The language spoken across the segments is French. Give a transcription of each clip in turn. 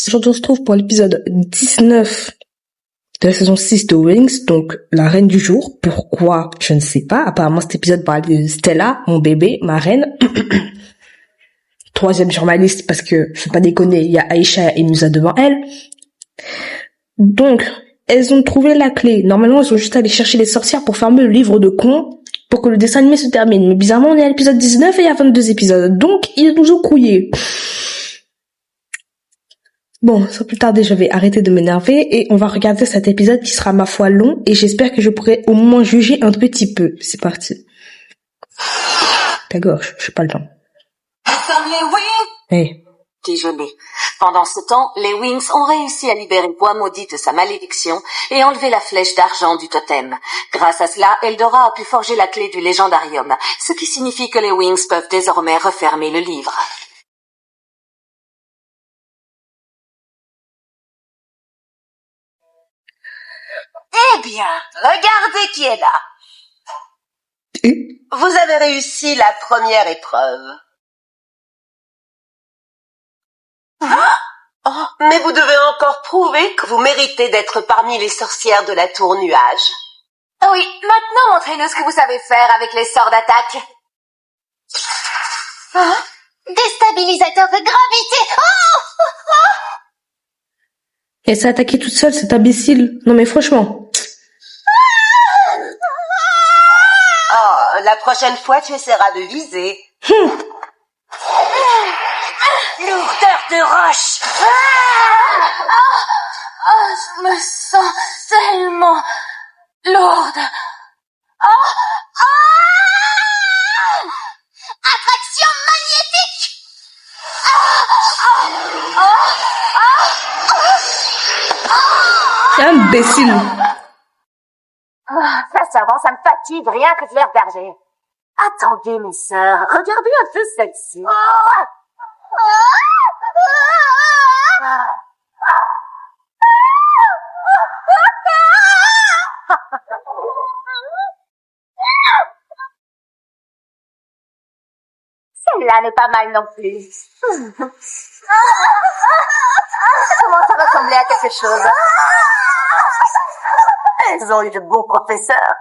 Aujourd'hui, on se trouve pour l'épisode 19 de la saison 6 de Wings, donc la reine du jour. Pourquoi? Je ne sais pas. Apparemment, cet épisode parle de Stella, mon bébé, ma reine. Troisième sur ma liste parce que, je ne vais pas déconner, il y a Aïcha et Musa devant elle. Donc, elles ont trouvé la clé. Normalement, elles ont juste allé chercher les sorcières pour fermer le livre de con pour que le dessin animé se termine. Mais bizarrement, on est à l'épisode 19 et il y a 22 épisodes. Donc, ils nous ont couillés. Bon, sans plus tarder, je vais arrêter de m'énerver et on va regarder cet épisode qui sera ma foi long et j'espère que je pourrai au moins juger un petit peu. C'est parti. Ta gorge, j'ai pas le temps. Hey. Déjeuner. Pendant ce temps, les Wings ont réussi à libérer Bois Maudit de sa malédiction et enlever la flèche d'argent du totem. Grâce à cela, Eldora a pu forger la clé du légendarium, ce qui signifie que les Wings peuvent désormais refermer le livre. Eh bien, regardez qui est là. Vous avez réussi la première épreuve. Mais vous devez encore prouver que vous méritez d'être parmi les sorcières de la tour nuage. Oui, maintenant montrez-nous ce que vous savez faire avec les sorts d'attaque. Déstabilisateur de gravité. Elle s'est attaquée toute seule, cet imbécile. Non mais franchement. Oh, la prochaine fois, tu essaieras de viser. Lourdeur de roche. Je me sens tellement lourde. Attraction magnétique. Imbécile. Sincèrement, ça me fatigue rien que de les regarder. Attendez, mes sœurs, regardez un peu celle-ci. Celle-là n'est pas mal non plus. Comment ça ressemblait à quelque chose? Elles ont eu de bons professeurs.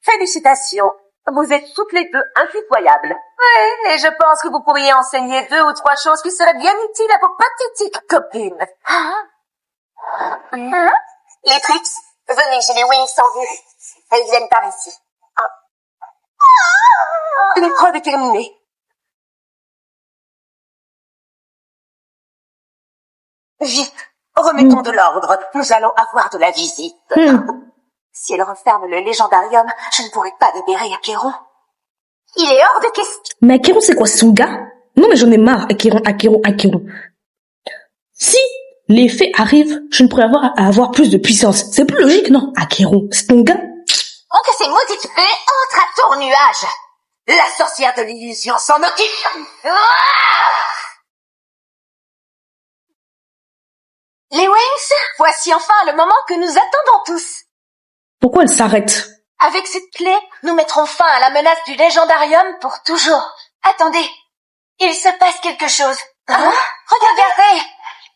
Félicitations, vous êtes toutes les deux impitoyables. Oui, et je pense que vous pourriez enseigner 2 ou 3 choses qui seraient bien utiles à vos pathétiques copines. Les Trix, venez chez les Wings sans vue. Elles viennent par ici. L'épreuve est terminée. Vite, remettons de l'ordre. Nous allons avoir de la visite. Si elle referme le légendarium, je ne pourrai pas libérer Acheron. Il est hors de question. Mais Acheron, c'est quoi? C'est son gars? Non mais j'en ai marre, Acheron. Si les fées arrivent, je ne pourrais avoir plus de puissance. C'est plus logique, non? Acheron, c'est ton gars? Oh, que ces maudites fées entrent à tour nuage. La sorcière de l'illusion s'en occupe. Les Wings, voici enfin le moment que nous attendons tous. Pourquoi elle s'arrête? Avec cette clé, nous mettrons fin à la menace du légendarium pour toujours. Attendez, il se passe quelque chose. Regardez.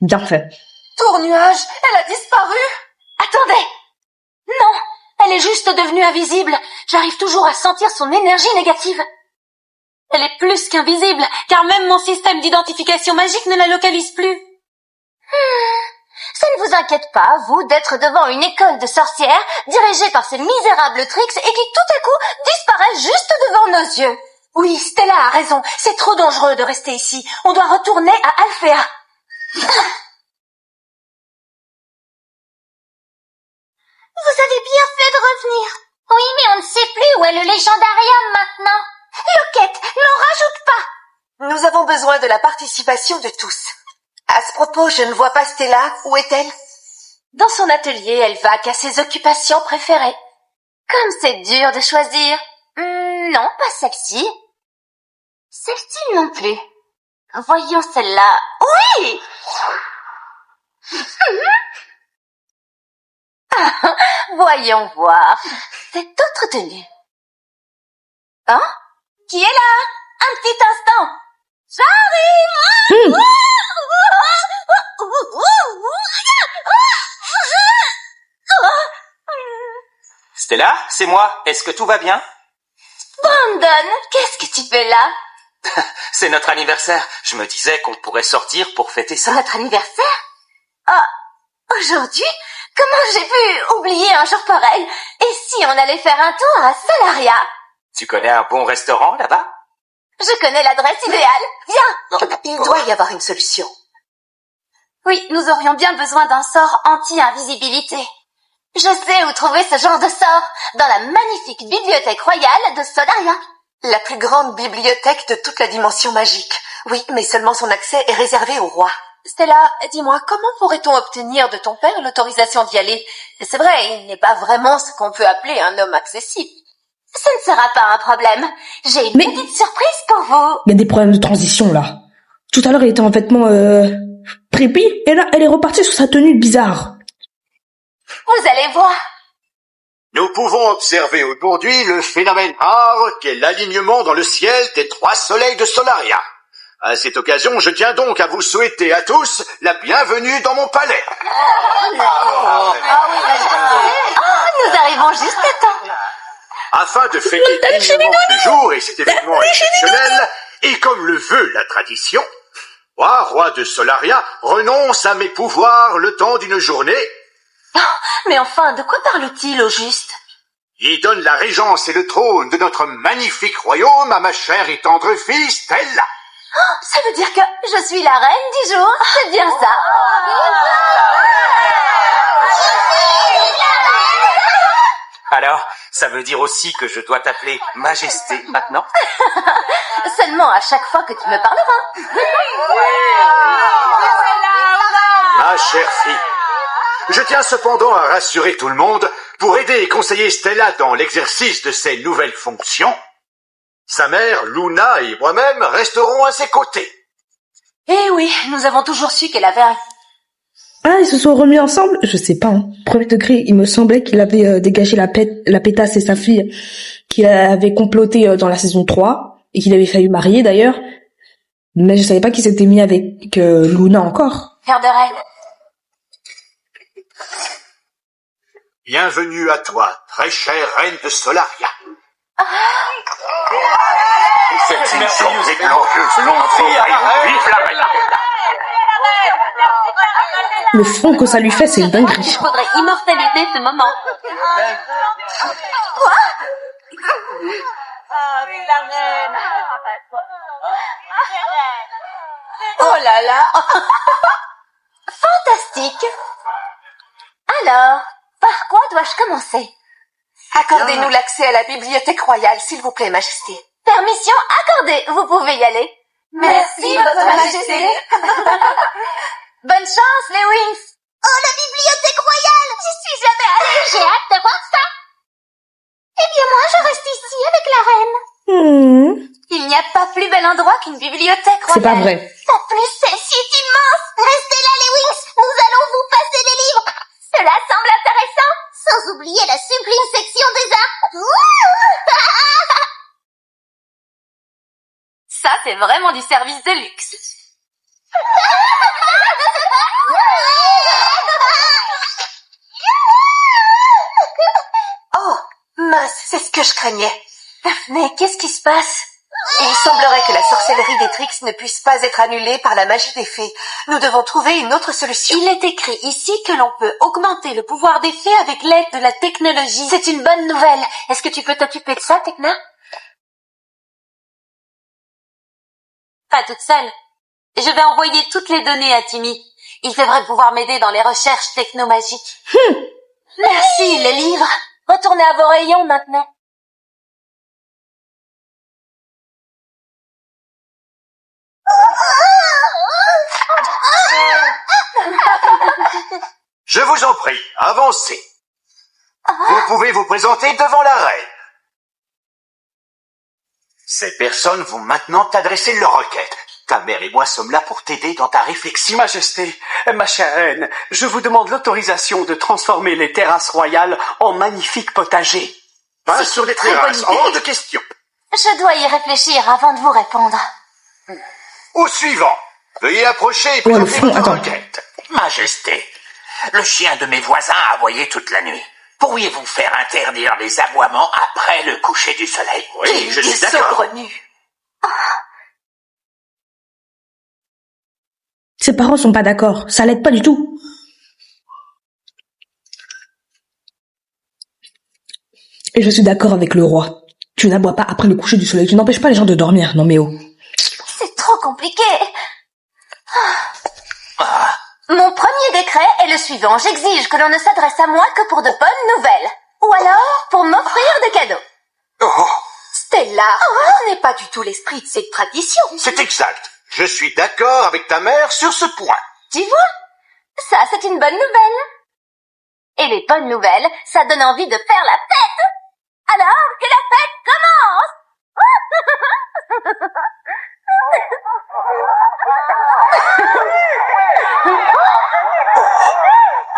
Bien fait. Tour nuage, elle a disparu. Attendez. Non, elle est juste devenue invisible. J'arrive toujours à sentir son énergie négative. Elle est plus qu'invisible, car même mon système d'identification magique ne la localise plus. Ça ne vous inquiète pas, vous, d'être devant une école de sorcières dirigée par ces misérables Trix et qui tout à coup disparaît juste devant nos yeux. Oui, Stella a raison, c'est trop dangereux de rester ici. On doit retourner à Alphéa. Vous avez bien fait de revenir. Oui, mais on ne sait plus où est le légendarium maintenant. Loquette, n'en rajoute pas. Nous avons besoin de la participation de tous. À ce propos, je ne vois pas Stella. Où est-elle? Dans son atelier, elle vaque à ses occupations préférées. Comme c'est dur de choisir. Non, pas celle-ci. Celle-ci non plus. Voyons celle-là. Oui! Voyons voir. Cette autre tenue. Hein? Qui est là? Un petit instant. J'arrive! Stella, c'est moi. Est-ce que tout va bien? Brandon, qu'est-ce que tu fais là? C'est notre anniversaire. Je me disais qu'on pourrait sortir pour fêter ça. Notre anniversaire? Ah, aujourd'hui? Comment j'ai pu oublier un jour pareil? Et si on allait faire un tour à Solaria? Tu connais un bon restaurant là-bas? Je connais l'adresse idéale. Viens! Il doit y avoir une solution. Oui, nous aurions bien besoin d'un sort anti-invisibilité. Je sais où trouver ce genre de sort, dans la magnifique bibliothèque royale de Solaria. La plus grande bibliothèque de toute la dimension magique. Oui, mais seulement son accès est réservé au roi. Stella, dis-moi, comment pourrait-on obtenir de ton père l'autorisation d'y aller? C'est vrai, il n'est pas vraiment ce qu'on peut appeler un homme accessible. Ce ne sera pas un problème. J'ai une petite surprise pour vous. Il y a des problèmes de transition, là. Tout à l'heure, elle était en vêtements, prépi, et là, elle est repartie sur sa tenue bizarre. Vous allez voir. Nous pouvons observer aujourd'hui le phénomène rare qu'est l'alignement dans le ciel des 3 soleils de Solaria. À cette occasion, je tiens donc à vous souhaiter à tous la bienvenue dans mon palais. Nous arrivons juste à temps. Afin de fêter dignement ce jour et cet événement exceptionnel, et comme le veut la tradition, moi, roi de Solaria, renonce à mes pouvoirs le temps d'une journée. Mais enfin, de quoi parle-t-il au juste? Il donne la régence et le trône de notre magnifique royaume à ma chère et tendre fille Stella. Ça veut dire que je suis la reine du jour? C'est bien ça. Alors, ça veut dire aussi que je dois t'appeler Majesté maintenant? Seulement à chaque fois que tu me parleras. Ma chère fille, je tiens cependant à rassurer tout le monde, pour aider et conseiller Stella dans l'exercice de ses nouvelles fonctions. Sa mère, Luna et moi-même resterons à ses côtés. Eh oui, nous avons toujours su qu'elle avait un... Ah, ils se sont remis ensemble? Je sais pas, hein. Premier degré, il me semblait qu'il avait dégagé la pétasse et sa fille, qu'il avait comploté dans la saison 3, et qu'il avait failli marier d'ailleurs. Mais je savais pas qu'il s'était mis avec Luna encore. Cœur de reine. Bienvenue à toi, très chère reine de Solaria. Cette merveilleuse et glorieuse longue vive la reine! Le front que ça lui fait, c'est une dinguerie. Il faudrait immortaliser ce moment. Quoi? Oh là là. Fantastique. Alors, par quoi dois-je commencer? Accordez-nous l'accès à la bibliothèque royale, s'il vous plaît, Majesté. Permission accordée, vous pouvez y aller. Merci, Votre Majesté. Bonne chance, les Wings. Oh, la bibliothèque royale! J'y suis jamais allée, j'ai hâte de voir ça! Eh bien, moi, je reste ici avec la reine. Il n'y a pas plus bel endroit qu'une bibliothèque royale. C'est pas vrai. Pas plus, celle-ci est immense! Restez là, les Wings! Nous allons vous passer des livres! Cela semble intéressant. Sans oublier la sublime section des arts! Ça, c'est vraiment du service de luxe. Oh, mince, c'est ce que je craignais. Daphné, qu'est-ce qui se passe? Il semblerait que la sorcellerie des Trix ne puisse pas être annulée par la magie des fées. Nous devons trouver une autre solution. Il est écrit ici que l'on peut augmenter le pouvoir des fées avec l'aide de la technologie. C'est une bonne nouvelle. Est-ce que tu peux t'occuper de ça, Tekna? Pas toute seule. Je vais envoyer toutes les données à Timmy. Il devrait pouvoir m'aider dans les recherches technomagiques. Merci, les livres. Retournez à vos rayons maintenant. Je vous en prie, avancez. Vous pouvez vous présenter devant la reine. Ces personnes vont maintenant t'adresser leur requête. Ta mère et moi sommes là pour t'aider dans ta réflexion. Majesté, ma chère reine, je vous demande l'autorisation de transformer les terrasses royales en magnifiques potagers. Pas sur les terrasses, hors de question. Je dois y réfléchir avant de vous répondre. Au suivant. Veuillez approcher et Ouais, le présenter fond, votre attends. requête. Majesté, le chien de mes voisins a aboyé toute la nuit. Pourriez-vous faire interdire les aboiements après le coucher du soleil? Oui, je suis Des d'accord. saugrenus. Ses parents sont pas d'accord. Ça l'aide pas du tout. Et je suis d'accord avec le roi. Tu n'aboies pas après le coucher du soleil. Tu n'empêches pas les gens de dormir. Non mais oh. C'est trop compliqué. Mon premier décret est le suivant. J'exige que l'on ne s'adresse à moi que pour de bonnes nouvelles. Ou alors, pour m'offrir des cadeaux. Oh, Stella, ce n'est pas du tout l'esprit de cette tradition. c'est exact. Je suis d'accord avec ta mère sur ce point. Tu vois? Ça, c'est une bonne nouvelle. Et les bonnes nouvelles, ça donne envie de faire la fête. Alors, que la fête commence!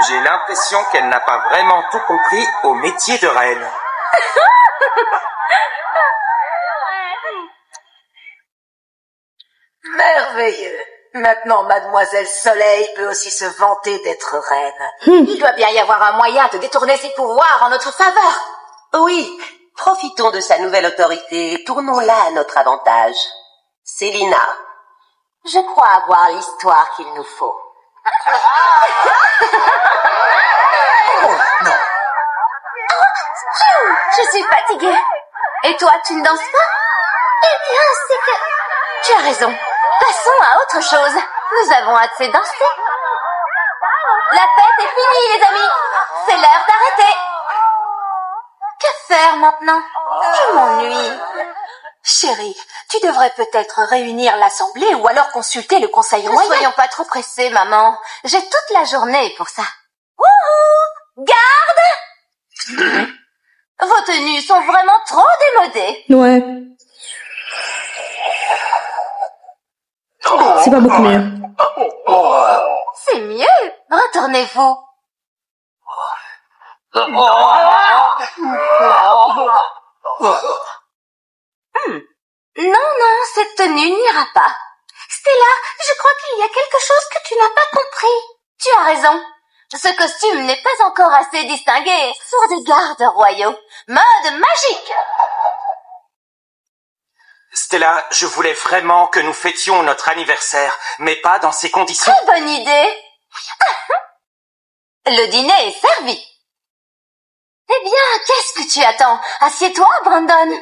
J'ai l'impression qu'elle n'a pas vraiment tout compris au métier de reine. Merveilleux. Maintenant, Mademoiselle Soleil peut aussi se vanter d'être reine. Il doit bien y avoir un moyen de détourner ses pouvoirs en notre faveur. Oui, profitons de sa nouvelle autorité et tournons-la à notre avantage. Célina, je crois avoir l'histoire qu'il nous faut. Je suis fatiguée. Et toi, tu ne danses pas? Eh bien, c'est que... Tu as raison. Passons à autre chose. Nous avons assez dansé. La fête est finie, les amis. C'est l'heure d'arrêter. Que faire maintenant? Je m'ennuie. Chérie, tu devrais peut-être réunir l'assemblée ou alors consulter le conseil Ne royal. soyons pas trop pressés, maman. J'ai toute la journée pour ça. Wouhou! Garde! Vos tenues sont vraiment trop démodées. Ouais. C'est pas beaucoup mieux. C'est mieux. Retournez-vous. Non, cette tenue n'ira pas. Stella, je crois qu'il y a quelque chose que tu n'as pas compris. Tu as raison. Ce costume n'est pas encore assez distingué sur des gardes royaux. Mode magique. Stella, je voulais vraiment que nous fêtions notre anniversaire, mais pas dans ces conditions. Très bonne idée. Le dîner est servi. Eh bien, qu'est-ce que tu attends? Assieds-toi, Brandon.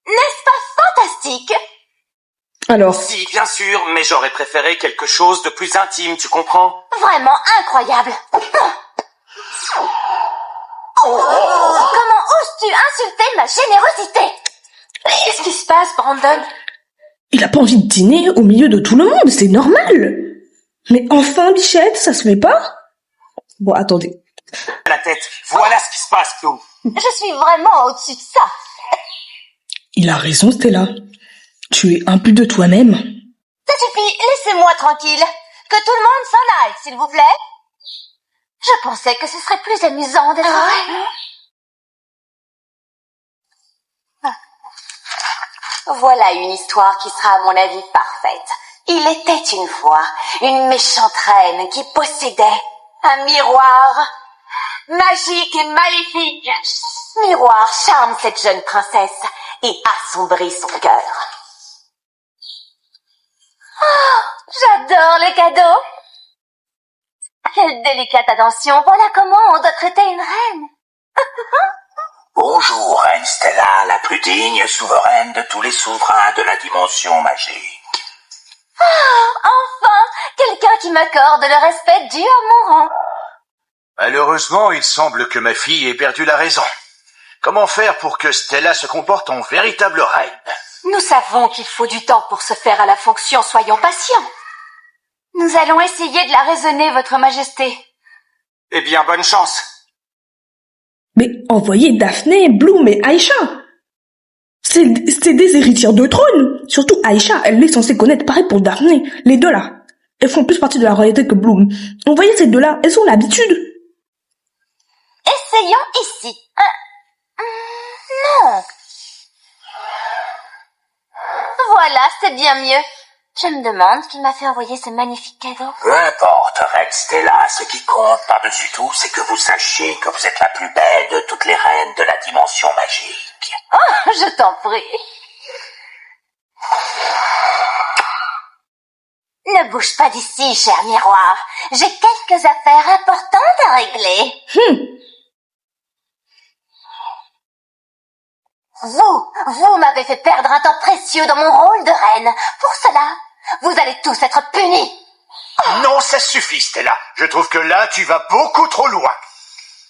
N'est-ce pas fantastique? Alors, Si, bien sûr, mais j'aurais préféré quelque chose de plus intime, tu comprends? Vraiment incroyable. Comment oses-tu insulter ma générosité? Qu'est-ce qui se passe, Brandon? il a pas envie de dîner au milieu de tout le monde. C'est normal. Mais enfin, Bichette, ça se fait pas? Bon, attendez. La tête, voilà ce qui se passe, Clou. Je suis vraiment au-dessus de ça. Il a raison, Stella. Tu es un peu de toi-même. Ça suffit, laissez-moi tranquille. Que tout le monde s'en aille, s'il vous plaît. Je pensais que ce serait plus amusant d'être reine. Voilà une histoire qui sera à mon avis parfaite. Il était une fois une méchante reine qui possédait un miroir magique et maléfique. Ce miroir charme cette jeune princesse et assombrit son cœur. J'adore les cadeaux. Quelle délicate attention. Voilà comment on doit traiter une reine. Bonjour, Reine Stella, la plus digne souveraine de tous les souverains de la dimension magique. Enfin, quelqu'un qui m'accorde le respect dû à mon rang. Malheureusement, il semble que ma fille ait perdu la raison. Comment faire pour que Stella se comporte en véritable reine? Nous savons qu'il faut du temps pour se faire à la fonction, soyons patients. Nous allons essayer de la raisonner, votre majesté. Eh bien, bonne chance. Mais envoyez Daphné, Bloom et Aïcha. C'est des héritières de trône. Surtout Aïcha, elle est censée connaître. Pareil pour Daphné. Les deux là, elles font plus partie de la royauté que Bloom. Envoyez ces deux là, elles ont l'habitude. Essayons ici. Non. Voilà, c'est bien mieux. Je me demande qui m'a fait envoyer ce magnifique cadeau. Peu importe, Reine Stella, ce qui compte par-dessus tout, c'est que vous sachiez que vous êtes la plus belle de toutes les reines de la dimension magique. Oh, je t'en prie. Ne bouge pas d'ici, cher miroir. J'ai quelques affaires importantes à régler. Vous m'avez fait perdre un temps précieux dans mon rôle de reine. Pour cela, vous allez tous être punis. Non, ça suffit, Stella. Je trouve que là, tu vas beaucoup trop loin.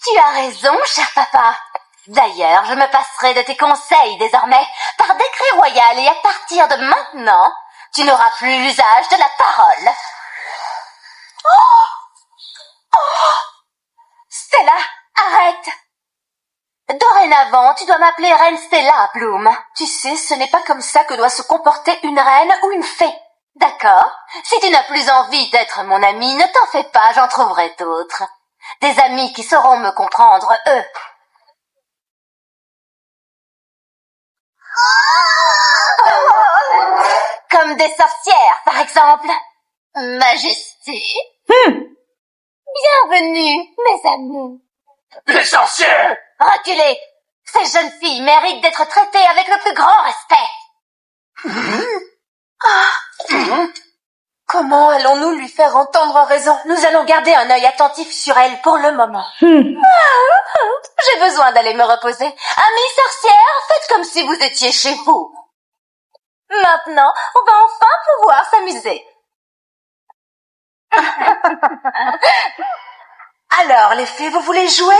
Tu as raison, cher papa. D'ailleurs, je me passerai de tes conseils désormais. Par décret royal et à partir de maintenant, tu n'auras plus l'usage de la parole. Stella, arrête. Dorénavant, tu dois m'appeler Reine Stella, Bloom. Tu sais, ce n'est pas comme ça que doit se comporter une reine ou une fée. D'accord? Si tu n'as plus envie d'être mon amie, ne t'en fais pas, j'en trouverai d'autres. Des amis qui sauront me comprendre, eux. Comme des sorcières, par exemple. Majesté. Bienvenue, mes amis. Les sorcières! Reculez. Ces jeunes filles méritent d'être traitées avec le plus grand respect. Comment allons-nous lui faire entendre raison? Nous allons garder un œil attentif sur elle pour le moment. J'ai besoin d'aller me reposer. Amis sorcières, faites comme si vous étiez chez vous. Maintenant, on va enfin pouvoir s'amuser. Alors, les fées, vous voulez jouer?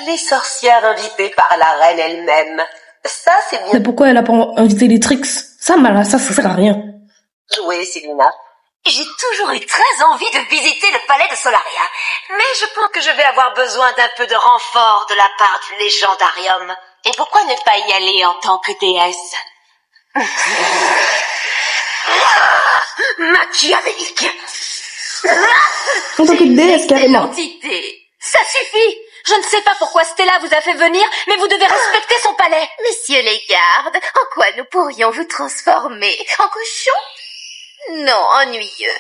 Les sorcières invitées par la reine elle-même. Ça, c'est bien Mais pourquoi elle a pas invité les Trix? Ça sert à rien. joué, Célina. J'ai toujours eu très envie de visiter le palais de Solaria, mais je pense que je vais avoir besoin d'un peu de renfort de la part du légendarium. Et pourquoi ne pas y aller en tant que déesse? Machiavélique. En tant que déesse, carrément. Entité. Ça suffit. Je ne sais pas pourquoi Stella vous a fait venir, mais vous devez respecter son palais. Messieurs les gardes, en quoi nous pourrions vous transformer? En cochon? Non, ennuyeux.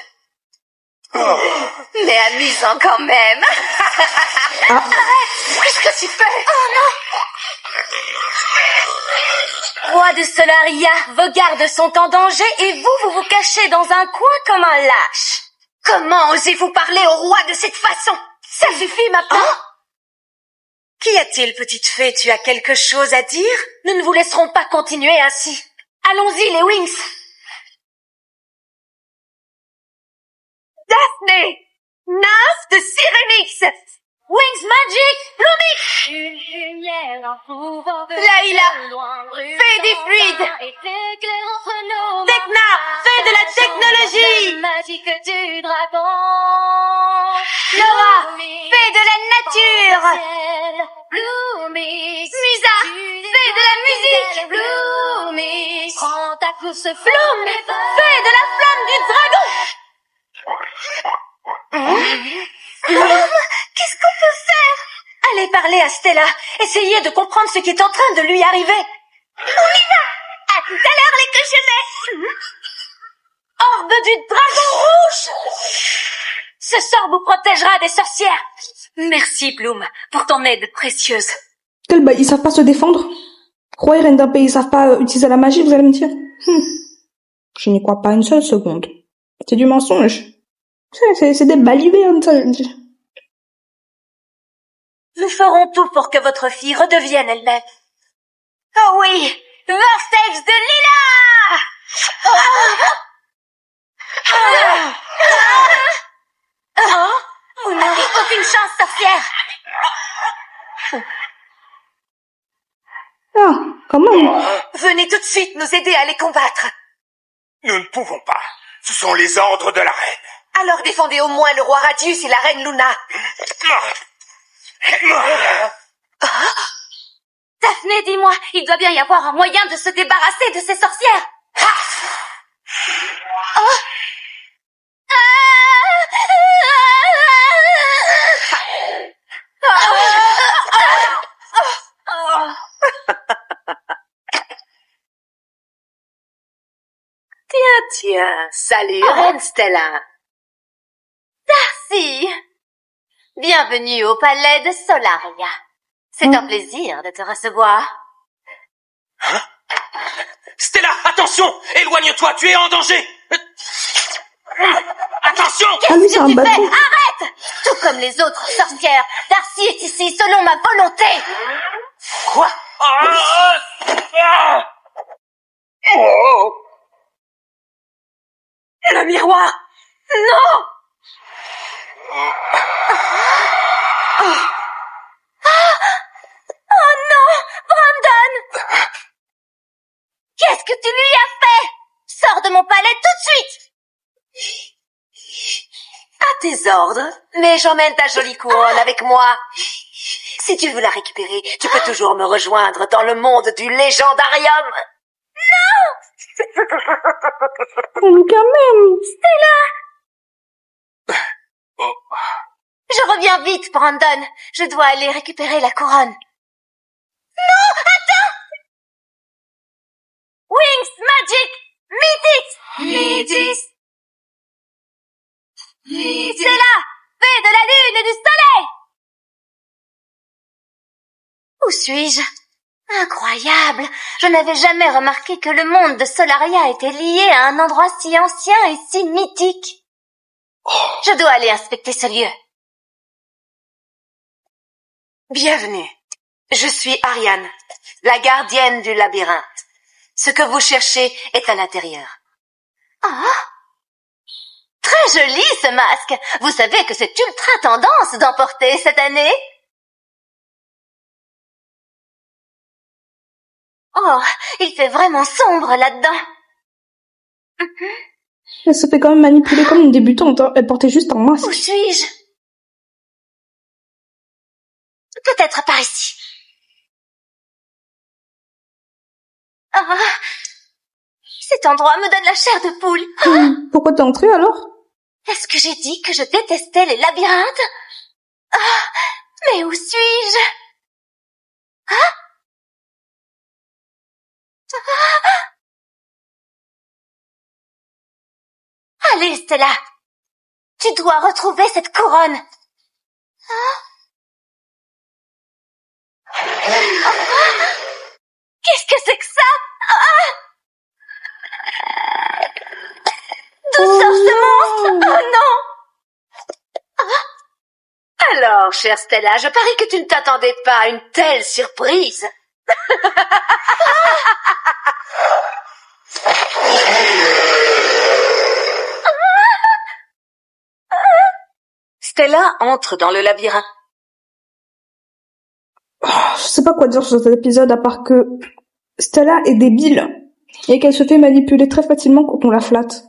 Mais amusant quand même. Qu'est-ce que tu fais? Oh non! Roi de Solaria, vos gardes sont en danger et vous vous cachez dans un coin comme un lâche. Comment osez-vous parler au roi de cette façon? Ça suffit maintenant. Qu'y a-t-il, petite fée? Tu as quelque chose à dire? Nous ne vous laisserons pas continuer ainsi. Allons-y, les Wings. Daphné! Nymphe de Syrinx! Wings Magic! Blooming! Layla! Fée des fluides! Tekna! Fée de la technologie! Laura! Fée de la nature! Musa! Fée de la musique! Bloom! Fée de la flamme du dragon! Qu'est-ce qu'on peut faire? Allez parler à Stella. Essayez de comprendre ce qui est en train de lui arriver. On y va! À tout à l'heure, les cochonnets! Horde du dragon rouge! Ce sort vous protégera des sorcières. Merci, Bloom, pour ton aide précieuse. Ils savent pas se défendre? Roi et reine d'un pays, ils savent pas utiliser la magie, vous allez me dire? Je n'y crois pas une seule seconde. C'est du mensonge. C'est des balivés, hein, ça. Nous ferons tout pour que votre fille redevienne elle-même. Oh oui! Vortex de Lila! Vous n'avez aucune chance, sorcière! Ah, comment? Venez tout de suite nous aider à les combattre. Nous ne pouvons pas. Ce sont les ordres de la reine. Alors défendez au moins le roi Radius et la reine Luna. Daphné, dis-moi, il doit bien y avoir un moyen de se débarrasser de ces sorcières. Tiens, salut, Reine Stella. Si. Bienvenue au palais de Solaria. C'est un plaisir de te recevoir. Stella, attention! Éloigne-toi, tu es en danger! Attention! Ah, lui, c'est un Tu fais, bateau. arrête! Tout comme les autres sorcières, Darcy est ici selon ma volonté. Quoi? Oh! Le miroir! Non! Oh non! Brandon! Qu'est-ce que tu lui as fait? Sors de mon palais tout de suite! À tes ordres, mais j'emmène ta jolie couronne avec moi. Si tu veux la récupérer, tu peux toujours me rejoindre dans le monde du légendarium. Mais quand même. Je reviens vite, Brandon. Je dois aller récupérer la couronne. Non, attends! Wings Magic Mythics! C'est là! Fée de la lune et du soleil! Où suis-je? Incroyable! Je n'avais jamais remarqué que le monde de Solaria était lié à un endroit si ancien et si mythique. Je dois aller inspecter ce lieu. Bienvenue. Je suis Ariane, la gardienne du labyrinthe. Ce que vous cherchez est à l'intérieur. Ah! Très joli ce masque! Vous savez que c'est ultra tendance d'en porter cette année? Oh, il fait vraiment sombre là-dedans. Elle se fait quand même manipuler comme une débutante, hein. Elle portait juste un masque. Où suis-je? Peut-être par ici. Ah! Cet endroit me donne la chair de poule. Pourquoi t'es entrée alors? Est-ce que j'ai dit que je détestais les labyrinthes? Ah! Mais où suis-je? Ah! Allez, Stella. Tu dois retrouver cette couronne. Qu'est-ce que c'est que ça? D'où sort ce monstre? Oh non! Alors, chère Stella, je parie que tu ne t'attendais pas à une telle surprise. Stella entre dans le labyrinthe. Je sais pas quoi dire sur cet épisode à part que Stella est débile et qu'elle se fait manipuler très facilement quand on la flatte.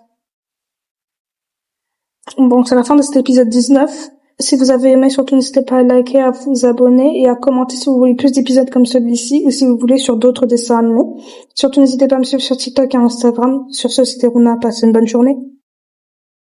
Bon, c'est la fin de cet épisode 19. Si vous avez aimé, surtout n'hésitez pas à liker, à vous abonner et à commenter si vous voulez plus d'épisodes comme celui-ci ou si vous voulez sur d'autres dessins animés. Surtout n'hésitez pas à me suivre sur TikTok et Instagram. Sur ce, c'était Runa. Passez une bonne journée.